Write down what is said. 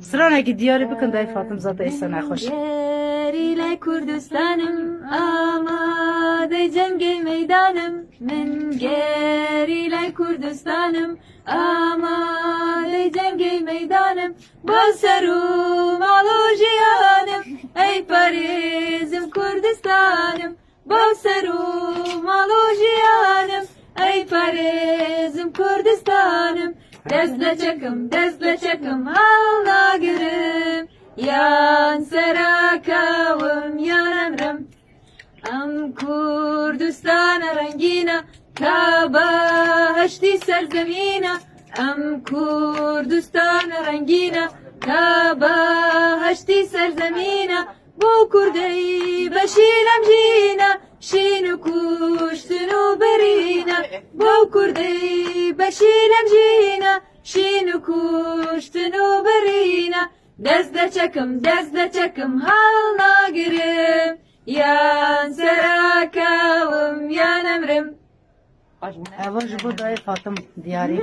Sıranaki diyarı bükün dayı Fatım zaten esene hoş. Geriyle Kürdistanım amade cengi meydanım. Min geriyle Kürdistanım amade cengi meydanım. Basarum alu cihanım ey Parizim Kürdistanım. Basarum alu cihanım ey Parizim Kürdistanım. Dezle çakım Allah gürüm. Yan serakavım yan emrim. Am Kurdistan rengina Kaba haşti serzemina. Am Kurdistan rengina Kaba haşti serzemina. Bu kurdeyi beşilem jina Şinu kuştunu berina. Bu kurdeyi beşilem jina Şinu kuştunu berina. Dezle çakım halna girim. Yan serakavım yan emrim. Evo bu dayı Fatım diyarı.